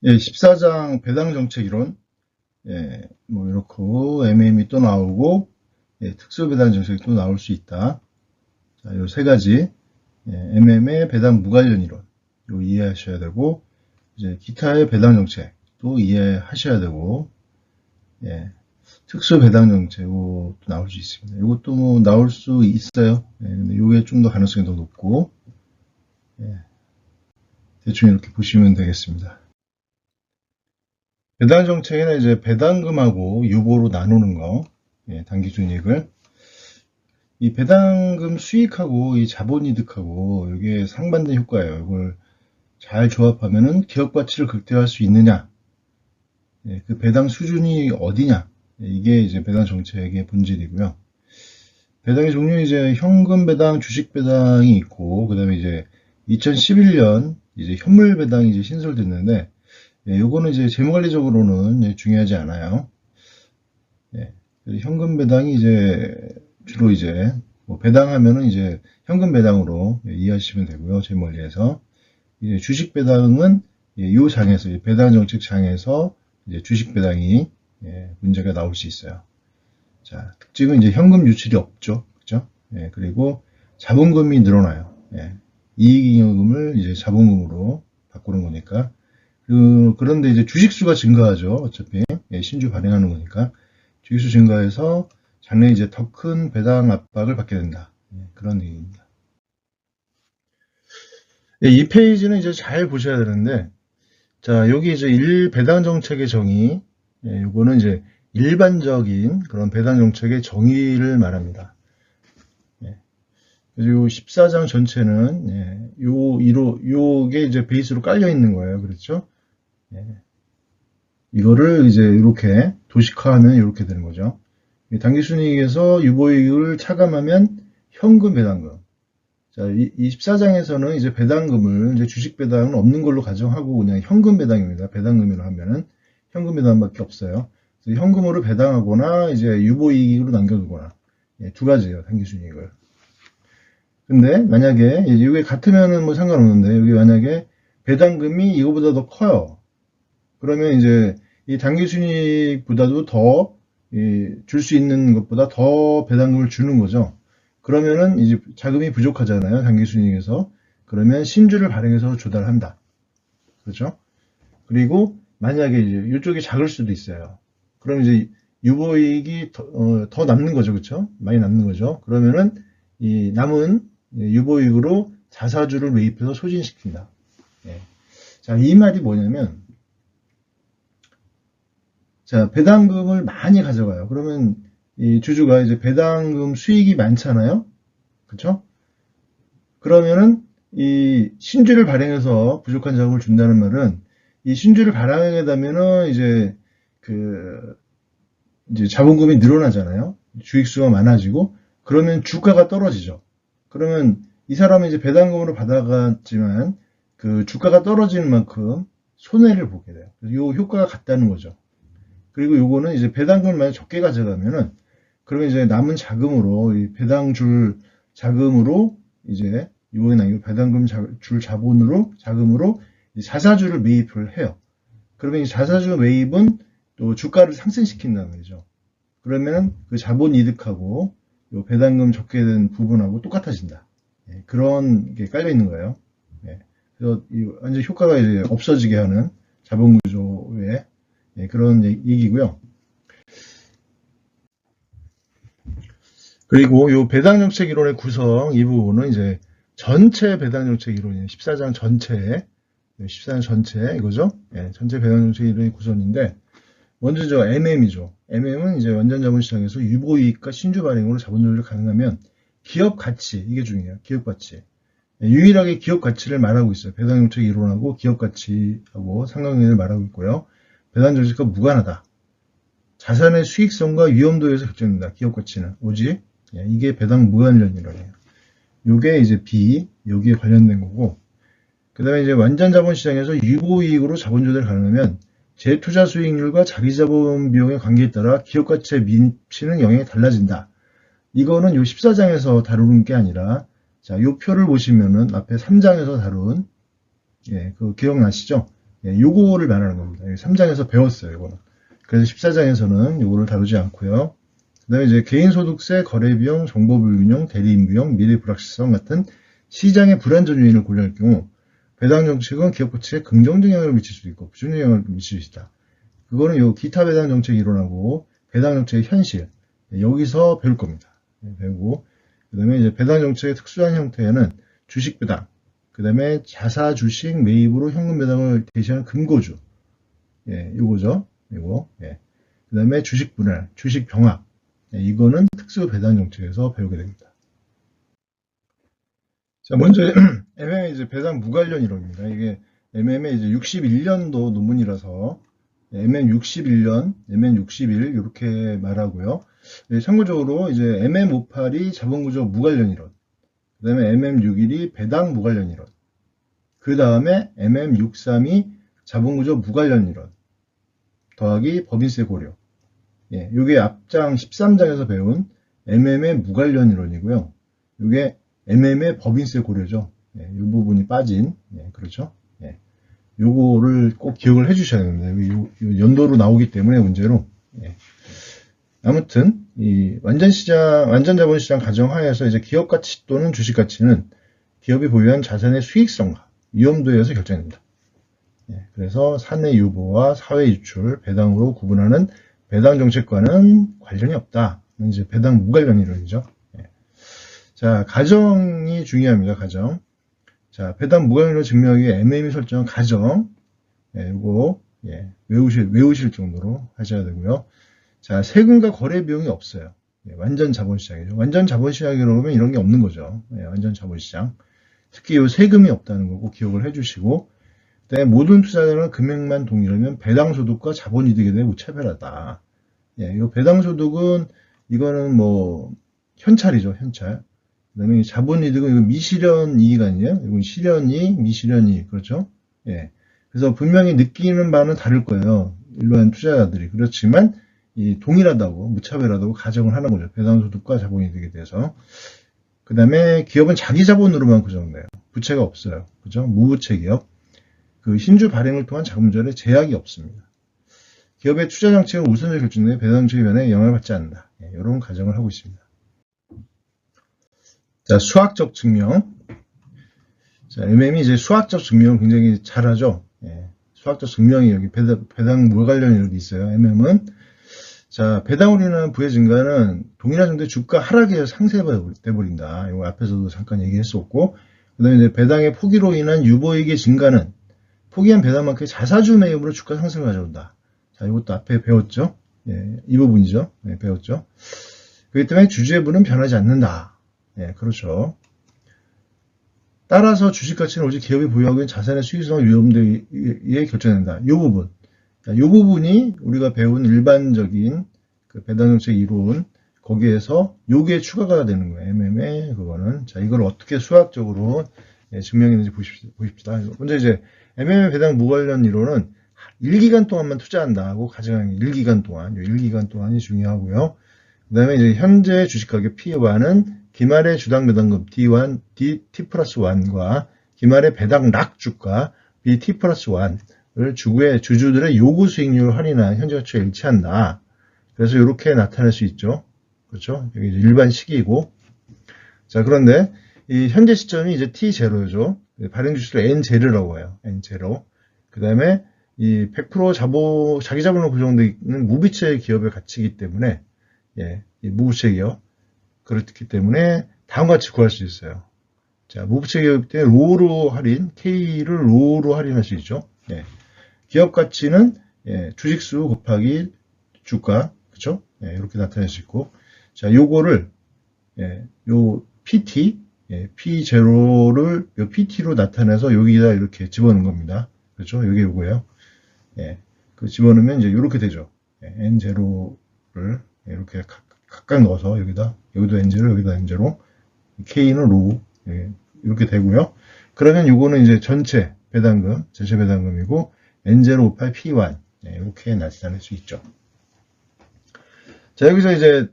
예, 14장 배당 정책 이론, 뭐 이렇고 MM이 또 나오고, 특수 배당 정책이 또 나올 수 있다. 자, 요 세 가지, MM의 배당 무관련 이론, 요 이해하셔야 되고, 이제 기타의 배당 정책도 이해하셔야 되고, 예, 특수 배당 정책 요것도 나올 수 있습니다. 이것도 뭐 나올 수 있어요. 근데 요게 좀 더 가능성이 더 높고, 예, 대충 이렇게 보시면 되겠습니다. 배당 정책에는 이제 배당금하고 유보로 나누는 거, 당기순이익을. 이 배당금 수익하고 이 자본이득하고 이게 상반된 효과예요. 이걸 잘 조합하면은 기업 가치를 극대화할 수 있느냐, 그 배당 수준이 어디냐, 이게 이제 배당 정책의 본질이고요. 배당의 종류 이제 현금 배당, 주식 배당이 있고, 그다음에 이제 2011년 이제 현물 배당이 이제 신설됐는데, 요거는 이제 재무관리적으로는 중요하지 않아요. 현금 배당이 이제 주로 이제 뭐 배당하면은 이제 현금 배당으로 이해하시면 되고요. 제 멀리에서 이제 주식 배당은 이 장에서 배당 정책 장에서 이제 주식 배당이 문제가 나올 수 있어요. 자, 특징은 이제 현금 유출이 없죠. 그죠? 그리고 자본금이 늘어나요. 이익잉여금을 이제 자본금으로 바꾸는 거니까. 그런데 이제 주식수가 증가하죠. 어차피 신주 발행하는 거니까. 주식수 증가해서 장래에 이제 더 큰 배당 압박을 받게 된다. 그런 얘기입니다. 이 페이지는 이제 잘 보셔야 되는데, 자, 여기 이제 배당 정책의 정의, 요거는 이제 일반적인 그런 배당 정책의 정의를 말합니다. 그래서 요 14장 전체는, 요게 이제 베이스로 깔려 있는 거예요. 그렇죠? 이거를 이제 이렇게 도식화하면 이렇게 되는 거죠. 당기순이익에서 유보이익을 차감하면 현금 배당금. 자, 이 14장에서는 이제 배당금을 이제 주식 배당은 없는 걸로 가정하고 그냥 현금 배당입니다. 배당금으로 하면은 현금 배당밖에 없어요. 그래서 현금으로 배당하거나 이제 유보이익으로 남겨두거나 두 가지예요. 당기순이익을. 근데 만약에 이게 같으면은 뭐 상관없는데 여기 만약에 배당금이 이거보다 더 커요. 그러면 이제 이 당기순이익보다도 더 줄 수 있는 것보다 더 배당금을 주는 거죠. 그러면은 이제 자금이 부족하잖아요. 당기순이익에서. 그러면 신주를 발행해서 조달한다. 그렇죠? 그리고 만약에 이제 이쪽이 작을 수도 있어요. 그럼 이제 유보이익이 더 남는 거죠. 그렇죠? 많이 남는 거죠. 그러면은 이 남은 유보이익으로 자사주를 매입해서 소진시킨다. 예. 자, 이 말이 뭐냐면 자, 배당금을 많이 가져가요. 그러면 이 주주가 이제 배당금 수익이 많잖아요. 그렇죠? 그러면은 이 신주를 발행해서 부족한 자금을 준다는 말은 이 신주를 발행하게 되면은 그 이제 자본금이 늘어나잖아요. 주익수가 많아지고 그러면 주가가 떨어지죠. 그러면 이 사람은 이제 배당금으로 받아갔지만 그 주가가 떨어지는 만큼 손해를 보게 돼요. 이 효과가 같다는 거죠. 그리고 요거는 이제 배당금을 만약 적게 가져가면은 그러면 이제 남은 자금으로 이 배당 줄 자금으로 이제 이번에 아니고 배당금 줄 자본으로 자금으로 자사주를 매입을 해요. 그러면 이 자사주 매입은 또 주가를 상승시킨다는 거죠. 그러면 그 자본 이득하고 요 배당금 적게 된 부분하고 똑같아진다. 그런 게 깔려 있는 거예요. 그래서 완전 효과가 이제 없어지게 하는 자본 구조의 그런 얘기고요. 그리고 요 배당 정책 이론의 구성 이 부분은 이제 전체 배당 정책 이론이에요. 14장 전체, 14장 전체 이거죠. 전체 배당 정책 이론의 구성인데 먼저 저 MM이죠. MM은 이제 완전 자본시장에서 유보이익과 신주 발행으로 자본 조절이 가능하면 기업 가치 이게 중요해요. 기업 가치. 유일하게 기업 가치를 말하고 있어요. 배당 정책 이론하고 기업 가치하고 상관관계를 말하고 있고요. 배당 정책과 무관하다. 자산의 수익성과 위험도에서 결정된다. 기업 가치는 오직 이게 배당 무관련이라네요. 요게 이제 B 여기에 관련된 거고 그 다음에 이제 완전 자본시장에서 유보이익으로 자본 조달이 가능하면 재투자 수익률과 자기자본 비용의 관계에 따라 기업 가치에 미치는 영향이 달라진다. 이거는 요 14장에서 다루는 게 아니라 자, 요 표를 보시면은 앞에 3장에서 다룬 그 기억나시죠? 요거를 말하는 겁니다. 3장에서 배웠어요, 이거는. 그래서 14장에서는 요거를 다루지 않고요. 그 다음에 이제 개인소득세, 거래비용, 정보불균형, 대리인무형, 미래 불확실성 같은 시장의 불안전 요인을 고려할 경우 배당 정책은 기업 가치에 긍정적 영향을 미칠 수도 있고 부정적 영향을 미칠 수 있다. 그거는 요 기타 배당 정책 이론하고 배당 정책의 현실 여기서 배울 겁니다. 배우고 그 다음에 이제 배당 정책의 특수한 형태에는 주식 배당, 그 다음에 자사 주식 매입으로 현금 배당을 대신하는 금고주, 요거죠. 이거. 그 다음에 주식 분할, 주식 병합, 이거는 특수 배당 정책에서 배우게 됩니다. 자, 먼저 MM의 이제 배당 무관련 이론입니다. 이게 MM의 이제 61년도 논문이라서 MM61년, MM61 이렇게 말하고요. 참고적으로 이제 MM58이 자본구조 무관련 이론, 그 다음에 MM61이 배당 무관련 이론, 그 다음에 MM63이 자본구조 무관련 이론, 더하기 법인세 고려. 요게 앞장 13장에서 배운 MM의 무관련 이론이고요. 요게 MM의 법인세 고려죠. 이 부분이 빠진, 그렇죠. 요거를 꼭 기억을 해주셔야 됩니다. 요 연도로 나오기 때문에 문제로. 아무튼 이 완전 자본시장 가정하에서 이제 기업 가치 또는 주식 가치는 기업이 보유한 자산의 수익성과 위험도에 의해서 결정됩니다. 그래서 사내 유보와 사회 유출, 배당으로 구분하는 배당 정책과는 관련이 없다. 이제 배당 무관련 이론이죠. 자, 가정이 중요합니다. 가정. 자, 배당 무관련으로 증명하기 위해 MM이 설정한 가정. 이거 외우실 정도로 하셔야 되고요. 자, 세금과 거래 비용이 없어요. 완전 자본시장이죠. 완전 자본시장이라고 하면 이런 게 없는 거죠. 완전 자본시장. 특히 이 세금이 없다는 거고 기억을 해주시고, 그다음에 모든 투자자는 금액만 동일하면 배당소득과 자본이득에 대해 무차별하다. 이 배당소득은 이거는 뭐 현찰이죠, 현찰. 그다음에 자본이득은 이거 미실현이익 아니에요? 이건 실현이익, 미실현이익, 그렇죠? 그래서 분명히 느끼는 바는 다를 거예요. 일반 투자자들이. 그렇지만 이 동일하다고, 무차별하다고 가정을 하는 거죠. 배당소득과 자본이득에 대해서. 그 다음에 기업은 자기 자본으로만 구성돼요. 부채가 없어요. 그죠? 무부채 기업. 그 신주 발행을 통한 자금조달에 제약이 없습니다. 기업의 투자 정책은 우선적으로 결정돼 배당 정책의 변화에 영향을 받지 않는다. 이런 가정을 하고 있습니다. 자, 수학적 증명. 자, MM이 이제 수학적 증명을 굉장히 잘하죠. 수학적 증명이 여기 배당 무관련 이론이 있어요. MM은. 자, 배당으로 인한 부의 증가는 동일한 정도의 주가 하락에 상쇄돼 버린다. 이거 앞에서도 잠깐 얘기했었고, 그 다음에 이제 배당의 포기로 인한 유보익의 증가는 포기한 배당만큼의 자사주 매입으로 주가 상승을 가져온다. 자, 이것도 앞에 배웠죠. 이 부분이죠. 배웠죠. 그렇기 때문에 주주의분은 변하지 않는다. 그렇죠. 따라서 주식 가치는 오직 기업이 보유하고 있는 자산의 수익성과 위험도에 결정된다. 이 부분. 이 부분이 우리가 배운 일반적인 그 배당정책 이론, 거기에서 요게 추가가 되는 거예요. MM의 그거는. 자, 이걸 어떻게 수학적으로 증명했는지 보십시다. 먼저 이제 MM의 배당 무관련 이론은 1기간 동안만 투자한다고 가정하는 1기간 동안, 요 1기간 동안이 중요하고요. 그 다음에 이제 현재 주식가격 P1은 기말의 주당 배당금 D1, T 플러스 1과 기말의 배당락 주가 BT 플러스 1을 주구의 주주들의 요구 수익률을 할인한 현재 가치와 일치한다. 그래서 이렇게 나타낼 수 있죠. 그렇죠? 여기 일반 시기이고. 자, 그런데 이 현재 시점이 이제 T0죠. 발행 주식을 N0라고 해요. N0. 그 다음에 이 100% 자기 자본으로 구성되어 있는 무부채 기업의 가치이기 때문에, 이 무부채 기업. 그렇기 때문에 다음과 같이 구할 수 있어요. 자, 무부채 기업 때문에 로우로 할인, K를 로우로 할인할 수 있죠. 기업 가치는 주식수 곱하기 주가, 그쵸? 이렇게 나타낼 수 있고. 자, 요거를, 요 PT, P0를 요 PT로 나타내서 여기다 이렇게 집어넣는 겁니다. 그렇죠? 여기 요거예요. 그 집어넣으면 이제 이렇게 되죠. N0를 이렇게 각각 넣어서 여기도 N0, 여기다 N0, K는 로우, 이렇게 되고요. 그러면 요거는 이제 전체 배당금이고, N0, 58, P1, 이렇게 나타낼 수 있죠. 자, 여기서 이제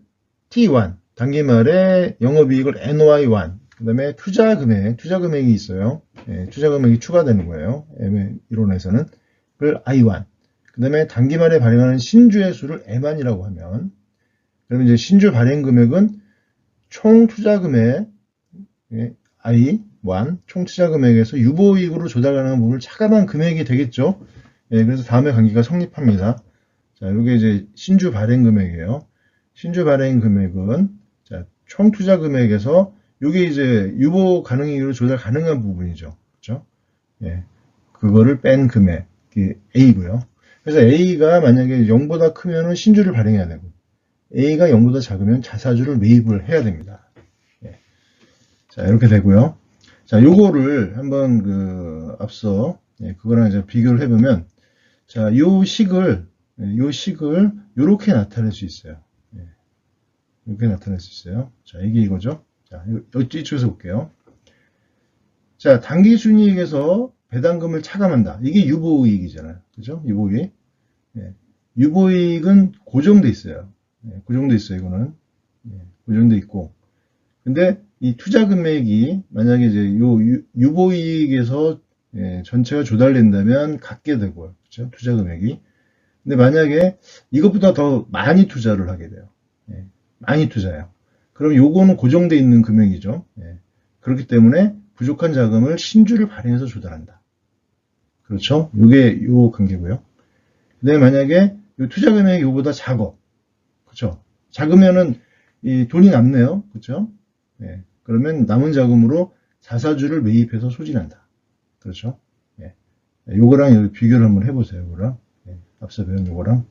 T1, 단기말에 영업이익을 NY1, 그 다음에 투자금액이 있어요. 투자금액이 추가되는 거예요. 이론에서는. I1, 그 다음에 단기만에 발행하는 신주의 수를 M1이라고 하면, 그러면 이제 신주 발행 금액은 총 투자 금액 I1, 총 투자 금액에서 유보이익으로 조달 가능한 부분을 차감한 금액이 되겠죠. 예, 그래서 다음의 관계가 성립합니다. 자, 이게 이제 신주 발행 금액이에요. 신주 발행 금액은 자, 총 투자 금액에서 이게 이제 유보 가능이익으로 조달 가능한 부분이죠. 그렇죠? 예, 그거를 뺀 금액이 A고요. 그래서 A가 만약에 0보다 크면은 신주를 발행해야 되고, A가 0보다 작으면 자사주를 매입을 해야 됩니다. 예. 자, 이렇게 되고요. 자, 요거를 한번 앞서 그거랑 이제 비교를 해보면, 자, 요 식을 요렇게 나타낼 수 있어요. 예. 이렇게 나타낼 수 있어요. 자, 이게 이거죠. 자, 이쪽에서 볼게요. 자, 단기 순이익에서 배당금을 차감한다. 이게 유보이익이잖아요. 그죠? 유보이익. 예. 유보이익은 고정돼 있어요. 예, 고정돼 있어요, 이거는. 예, 고정돼 있고. 근데 이 투자 금액이 만약에 이제 유보이익에서 전체가 조달된다면 갖게 되고요. 그렇죠? 투자 금액이. 근데 만약에 이것보다 더 많이 투자를 하게 돼요. 예, 많이 투자해요. 그럼 요거는 고정돼 있는 금액이죠. 예, 그렇기 때문에 부족한 자금을 신주를 발행해서 조달한다. 그렇죠? 요게 요 관계고요. 근데 만약에 요 투자 금액이 요보다 작어. 그렇죠? 작으면은 이 돈이 남네요. 그렇죠? 예, 그러면 남은 자금으로 자사주를 매입해서 소진한다. 그렇죠? 예, 요거랑 비교를 한번 해보세요. 요거랑 앞서 배운 요거랑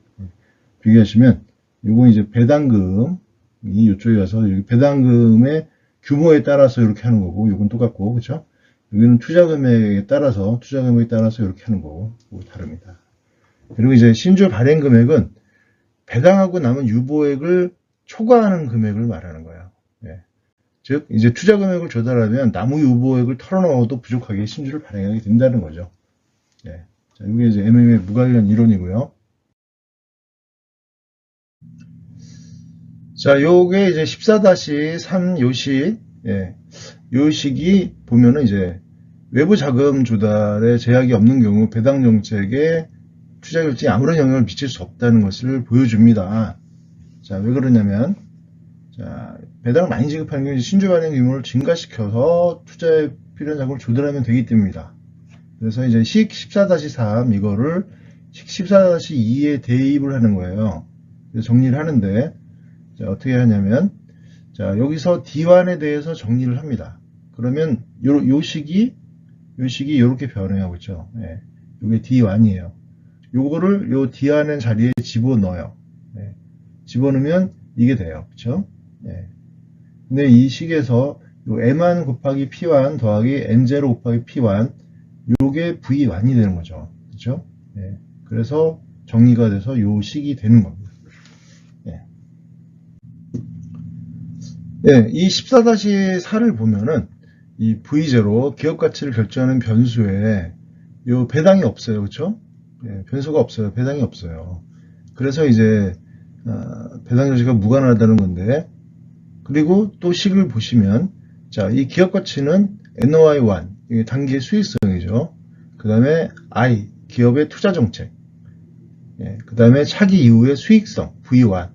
비교하시면 요거 이제 배당금이 이쪽에 가서 여기 배당금의 규모에 따라서 이렇게 하는 거고, 요건 똑같고, 그렇죠? 여기는 투자 금액에 따라서 이렇게 하는 거고, 다릅니다. 그리고 이제 신주 발행 금액은 배당하고 남은 유보액을 초과하는 금액을 말하는 거예요. 예. 즉, 이제 투자 금액을 조달하면 나무 유보액을 털어넣어도 부족하게 신주를 발행하게 된다는 거죠. 예. 자, 이게 이제 MM의 무관련 이론이고요. 자, 요게 이제 14-3 요식, 예. 요식이 보면은 이제 외부 자금 조달에 제약이 없는 경우 배당 정책에 투자 결정에 아무런 영향을 미칠 수 없다는 것을 보여줍니다. 자, 왜 그러냐면, 자, 배당을 많이 지급하는 경우 신주 발행 규모를 증가시켜서 투자에 필요한 자금을 조달하면 되기 때문이다. 그래서 이제 식 14-3 이거를 식 14-2에 대입을 하는 거예요. 그래서 정리를 하는데, 자, 어떻게 하냐면, 자, 여기서 D1에 대해서 정리를 합니다. 그러면 요 식이 이렇게 변해하고 있죠. 예, 이게 D1이에요. 요거를 요 D1의 자리에 집어넣어요. 예, 집어넣으면 이게 돼요. 그쵸? 예. 근데 이 식에서 요 M1 곱하기 P1 더하기 N0 곱하기 P1 요게 V1이 되는 거죠. 그쵸? 예. 그래서 정리가 돼서 요 식이 되는 겁니다. 예. 예, 이 14-4를 보면은 이 V0 기업 가치를 결정하는 변수에 요 배당이 없어요. 그렇죠? 예, 변수가 없어요. 배당이 없어요. 그래서 이제 배당 조치가 무관하다는 건데, 그리고 또 식을 보시면 자, 이 기업 가치는 NOI1 이게 단기의 수익성이죠. 그 다음에 I 기업의 투자 정책, 예, 그 다음에 차기 이후의 수익성 V1에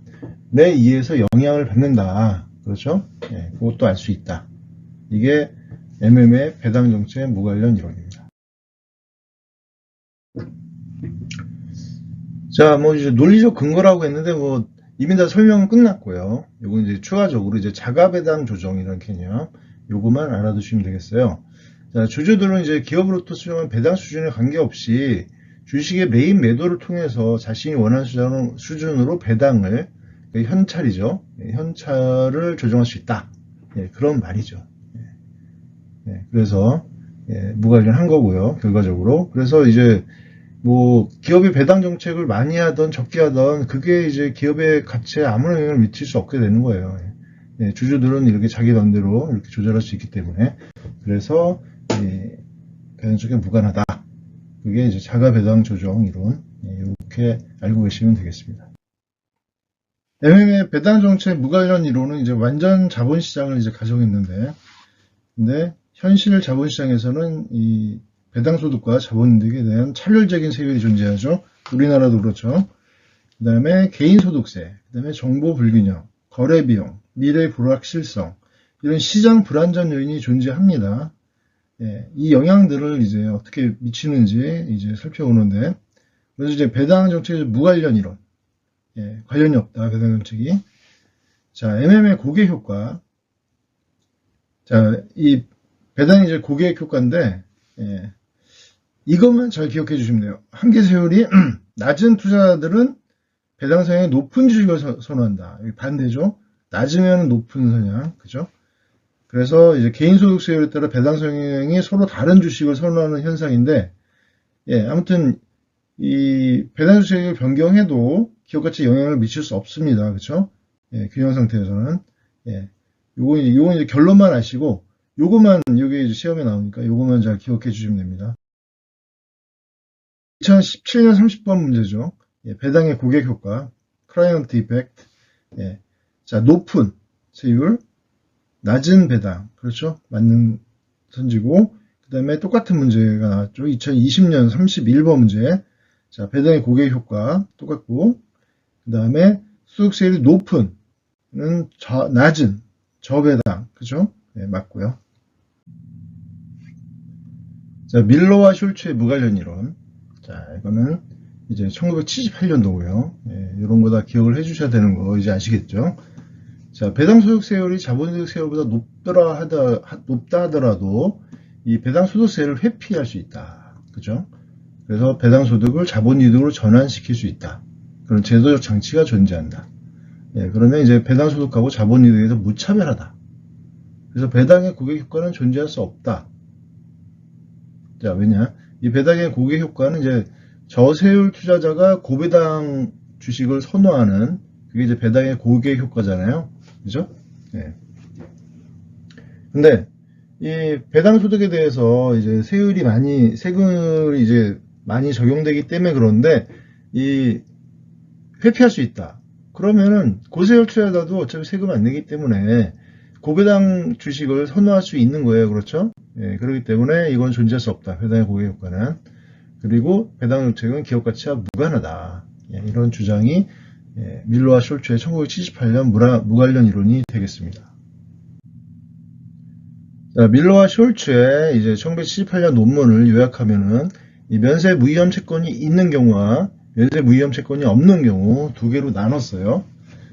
의해서 영향을 받는다. 그렇죠? 예, 그것도 알 수 있다. 이게 MM의 배당 정책 무관련 이론입니다. 자, 뭐 이제 논리적 근거라고 했는데 뭐 이미 다 설명은 끝났고요. 요거 이제 추가적으로 이제 자가 배당 조정이라는 개념, 요거만 알아두시면 되겠어요. 자, 주주들은 이제 기업으로부터 수령한 배당 수준에 관계없이 주식의 매입 매도를 통해서 자신이 원하는 수준으로 배당을, 현찰이죠. 현찰을 조정할 수 있다. 예, 그런 말이죠. 예, 그래서 무관련한 거고요. 결과적으로. 그래서 이제 뭐 기업이 배당 정책을 많이 하던 적게 하던 그게 이제 기업의 가치에 아무런 영향을 미칠 수 없게 되는 거예요. 예, 주주들은 이렇게 자기 맘대로 이렇게 조절할 수 있기 때문에. 그래서 배당 정책에 무관하다. 그게 이제 자가 배당 조정 이론. 이렇게 알고 계시면 되겠습니다. MM의 배당 정책 무관련 이론은 이제 완전 자본시장을 이제 가정했는데, 근데 현실 자본시장에서는 이 배당소득과 자본이득에 대한 차별적인 세율이 존재하죠. 우리나라도 그렇죠. 그 다음에 개인소득세, 그 다음에 정보 불균형, 거래비용, 미래 불확실성, 이런 시장 불안전 요인이 존재합니다. 예, 이 영향들을 이제 어떻게 미치는지 이제 살펴보는데, 그래서 이제 배당 정책의 무관련 이론, 예, 관련이 없다, 배당 정책이. 자, MM의 고객 효과. 자, 이 배당이 이제 고객 효과인데, 예, 이것만 잘 기억해 주시면 돼요. 한계 세율이 낮은 투자자들은 배당 성향이 높은 주식을 선호한다. 반대죠. 낮으면 높은 성향, 그죠? 그래서 이제 개인소득세율에 따라 배당 성향이 서로 다른 주식을 선호하는 현상인데, 예, 아무튼 이 배당주식을 변경해도 기업가치에 영향을 미칠 수 없습니다. 그렇죠? 예, 균형 상태에서는. 예, 요건 이제 결론만 아시고, 요거만 여기 이제 시험에 나오니까 요거만 잘 기억해 주시면 됩니다. 2017년 30번 문제죠. 예, 배당의 고객 효과, 클라이언트 이펙트. 예, 자, 높은 세율, 낮은 배당, 그렇죠? 맞는 선지고, 그 다음에 똑같은 문제가 나왔죠. 2020년 31번 문제. 자, 배당의 고객 효과 똑같고, 그 다음에 소득세율이 높은, 낮은, 저배당, 그죠? 네, 맞고요. 자, 밀러와 숄츠의 무관련 이론. 자, 이거는 이제 1978년도고요. 예, 이런 거 다 기억을 해주셔야 되는 거 이제 아시겠죠? 자, 배당 소득세율이 자본이득세율보다 높다 하더라도 이 배당 소득세를 회피할 수 있다. 그죠? 그래서 배당 소득을 자본이득으로 전환시킬 수 있다. 그런 제도적 장치가 존재한다. 예, 그러면 이제 배당 소득하고 자본이득에서 무차별하다. 그래서 배당의 고객 효과는 존재할 수 없다. 자, 왜냐? 이 배당의 고객 효과는 이제 저세율 투자자가 고배당 주식을 선호하는 그게 이제 배당의 고객 효과잖아요. 그죠? 예. 근데 이 배당 소득에 대해서 이제 세금이 이제 많이 적용되기 때문에 그런데 이 회피할 수 있다. 그러면은 고세율 투자자도 어차피 세금 안 내기 때문에 고배당 주식을 선호할 수 있는 거예요. 그렇죠? 예, 그렇기 때문에 이건 존재할 수 없다. 배당의 고객 효과는. 그리고 배당 정책은 기업 가치와 무관하다. 예, 이런 주장이 밀러와 숄츠의 1978년 무관련 이론이 되겠습니다. 자, 밀러와 숄츠의 이제 1978년 논문을 요약하면은 이 면세 무위험 채권이 있는 경우와 면세 무위험 채권이 없는 경우 두 개로 나눴어요.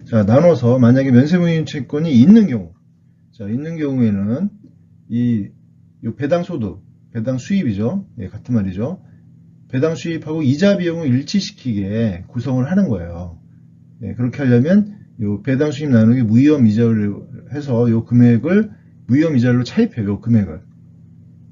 자, 나눠서 만약에 면세 무위험 채권이 있는 경우, 자, 있는 경우에는 이 배당 소득, 배당 수입이죠. 예, 같은 말이죠. 배당 수입하고 이자 비용을 일치시키게 구성을 하는 거예요. 예, 그렇게 하려면 요 배당 수입 나누기 무위험 이자를 해서 요 금액을 무위험 이자로 차입해요. 요 금액을.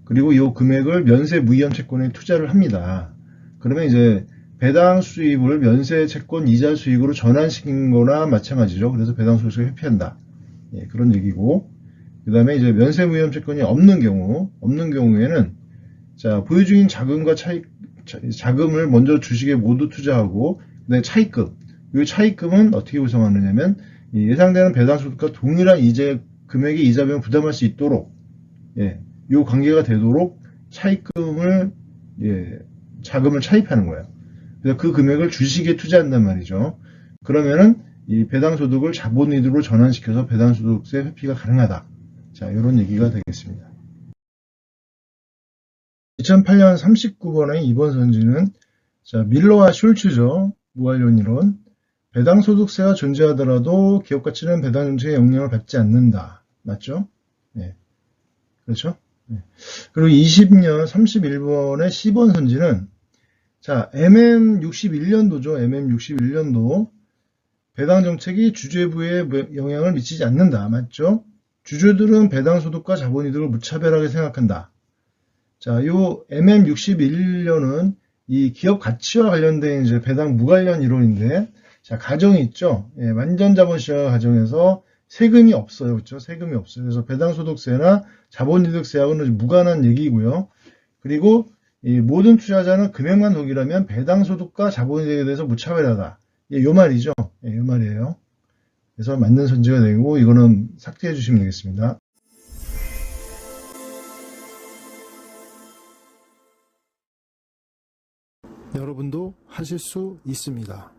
그리고 요 금액을 면세 무위험 채권에 투자를 합니다. 그러면 이제 배당 수입을 면세 채권 이자 수익으로 전환시킨 거나 마찬가지죠. 그래서 배당 소득을 회피한다. 예, 그런 얘기고. 그 다음에 이제 면세 무위험 채권이 없는 경우에는 자, 보유 중인 자금을 먼저 주식에 모두 투자하고, 그다음에 차입금. 이 차입금은 어떻게 구성하느냐면, 예상되는 배당 소득과 동일한 금액의 이자 비용을 부담할 수 있도록, 예, 이 관계가 되도록 자금을 차입하는 거예요. 그래서 그 금액을 주식에 투자한단 말이죠. 그러면은, 이 배당 소득을 자본이득으로 전환시켜서 배당 소득세 회피가 가능하다. 자, 이런 얘기가 되겠습니다. 2008년 39번의 2번 선지는 자, 밀러와 숄츠죠. 무관련 이론. 배당 소득세가 존재하더라도 기업 가치는 배당 정책의 영향을 받지 않는다. 맞죠? 네. 그렇죠? 네. 그리고 20년 31번의 10번 선지는 자, MM61년도죠. MM61년도 배당 정책이 주주부에 영향을 미치지 않는다. 맞죠? 주주들은 배당 소득과 자본이득을 무차별하게 생각한다. 자, 요 MM61년은 이 기업 가치와 관련된 이제 배당 무관련 이론인데, 자, 가정이 있죠. 예, 완전 자본 시장 가정에서 세금이 없어요. 그렇죠? 세금이 없어요. 그래서 배당 소득세나 자본이득세하고는 무관한 얘기고요. 그리고 이 모든 투자자는 금액만 동일하면 배당 소득과 자본이득에 대해서 무차별하다. 예, 요 말이죠. 예, 요 말이에요. 그래서 맞는 선지가 되고 이거는 삭제해 주시면 되겠습니다. 여러분도 하실 수 있습니다.